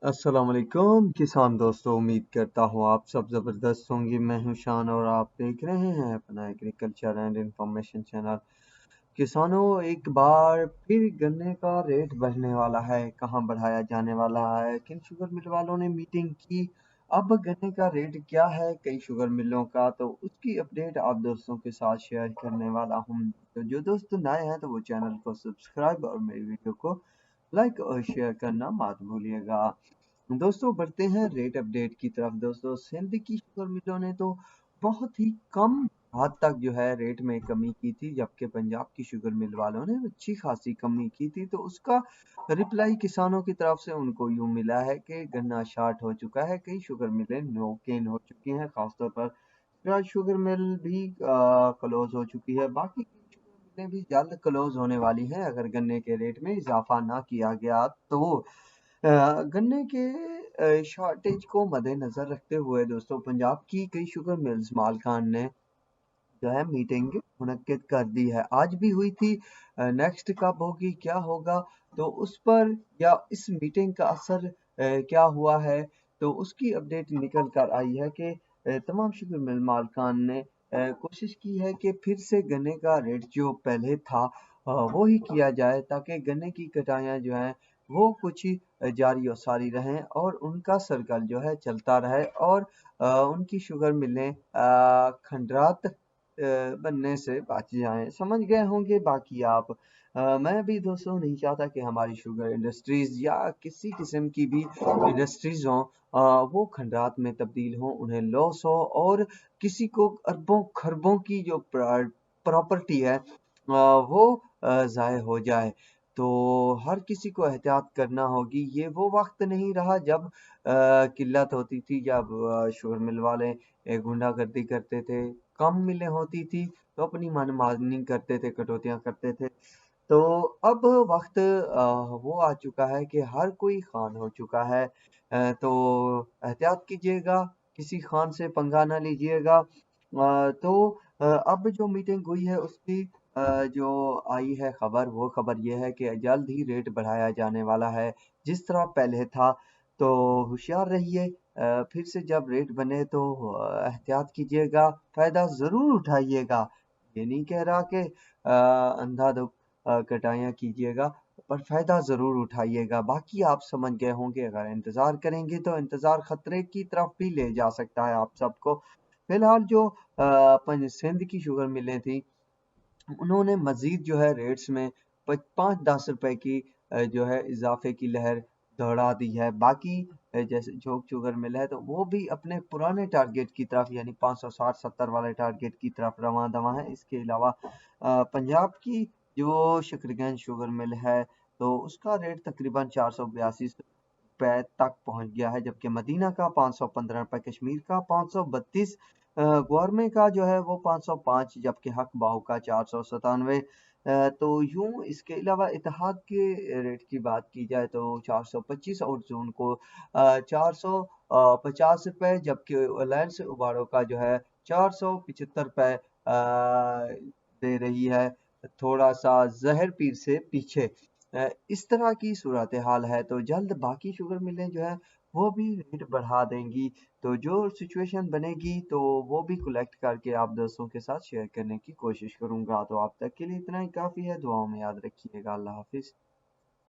अस्सलाम वालेकुम किसान दोस्तों, उम्मीद करता हूँ आप सब ज़बरदस्त होंगे। मैं हूँ शान और आप देख रहे हैं अपना एग्रीकल्चर एंड इंफॉर्मेशन चैनल। किसानों, एक बार फिर गन्ने का रेट बढ़ने वाला है। कहाँ बढ़ाया जाने वाला है? किन शुगर मिल वालों ने मीटिंग की? अब गन्ने का रेट क्या है कई शुगर मिलों का, तो उसकी अपडेट आप दोस्तों के साथ शेयर करने वाला हूँ। तो जो दोस्त नए हैं तो वो चैनल को सब्सक्राइब और मेरी वीडियो को लाइक और शेयर करना मत भूलिएगा। दोस्तों, बढ़ते हैं रेट अपडेट की तरफ। दोस्तों, सिंध की शुगर मिलों ने तो बहुत ही कम हद तक जो है रेट में कमी की थी, जबकि पंजाब की शुगर मिल वालों ने अच्छी खासी कमी की थी। तो उसका रिप्लाई किसानों की तरफ से उनको यूं मिला है कि गन्ना शार्ट हो चुका है, कई शुगर मिलें नो केन हो चुकी हैं, खासतौर पर सिराज शुगर मिल भी क्लोज हो चुकी है। बाकी की शुगर मिलें भी जल्द क्लोज होने वाली हैं अगर गन्ने के रेट में इजाफा ना किया गया तो। गन्ने के शॉर्टेज को मद्देनजर रखते हुए दोस्तों, पंजाब की कई शुगर मिल्स मालकान ने जो है मीटिंग मुनक्किद कर दी है। आज भी हुई थी। नेक्स्ट कब होगी, क्या होगा, तो उस पर या इस मीटिंग का असर क्या हुआ है, तो उसकी अपडेट निकल कर आई है कि तमाम शुगर मिल मालकान ने कोशिश की है कि फिर से गन्ने का रेट जो पहले था वो ही किया जाए, ताकि गन्ने की कटाइयाँ जो हैं वो कुछ ही जारी और सारी रहें और उनका सर्कल जो है चलता रहे, और उनकी शुगर मिलें खंडरात बनने से बच जाएं। समझ गए होंगे बाकी आप। मैं भी दोस्तों नहीं चाहता कि हमारी शुगर इंडस्ट्रीज या किसी किस्म की भी इंडस्ट्रीज हों वो खंडात में तब्दील हों, उन्हें लॉस हो, और किसी को अरबों खरबों की जो प्रॉपर्टी है वो ज़ाय हो जाए। तो हर किसी को एहतियात करना होगी। ये वो वक्त नहीं रहा जब किल्लत होती थी, जब शुगर मिल वाले गुंडागर्दी करते थे, कम मिलें होती थी तो अपनी मनमानी करते थे, कटौतियाँ करते थे। तो अब वक्त वो आ चुका है कि हर कोई खान हो चुका है। तो एहतियात कीजिएगा, किसी खान से पंगा ना लीजिएगा। तो अब जो मीटिंग हुई है उसकी जो आई है खबर, वो खबर ये है कि जल्द ही रेट बढ़ाया जाने वाला है, जिस तरह पहले था। तो होशियार रहिए। फिर से जब रेट बने तो एहतियात कीजिएगा, फ़ायदा ज़रूर उठाइएगा। ये नहीं कह रहा कि अंधाधुंध कटाइयाँ कीजिएगा, पर फ़ायदा ज़रूर उठाइएगा। बाकी आप समझ गए होंगे, अगर इंतज़ार करेंगे तो इंतज़ार ख़तरे की तरफ भी ले जा सकता है आप सबको। फ़िलहाल जो सिंध की शुगर मिलें थी, उन्होंने मज़ीद जो है रेट्स में 5-10 रुपए की जो है इजाफे की लहर दौड़ा दी है। बाकी जैसे झोंक शुगर मिल है तो वो भी अपने पुराने टारगेट की तरफ, यानी 560-70 वाले टारगेट की तरफ रवां दवा है। इसके अलावा पंजाब की जो शकरगंज शुगर मिल है तो उसका रेट तकरीबन 482 रुपए तक पहुंच गया है, जबकि मदीना का 515 रुपए, कश्मीर का 532, गौरमे का जो है वो 505, जबकि हक बाहू का 497। तो यूं इसके अलावा इत्तेहाद के रेट की बात की जाए तो 425 और जून को 450 रुपए, जबकि अलायंस उबाड़ो का जो है 475 रुपए दे रही है, थोड़ा सा जहर पीर से पीछे। इस तरह की सूरत हाल है, तो जल्द बाकी शुगर मिलें जो है वो भी रेट बढ़ा देंगी। तो जो सिचुएशन बनेगी तो वो भी कलेक्ट करके आप दोस्तों के साथ शेयर करने की कोशिश करूंगा। तो आप तक के लिए इतना ही काफ़ी है। दुआओं में याद रखिएगा। अल्लाह हाफिज़।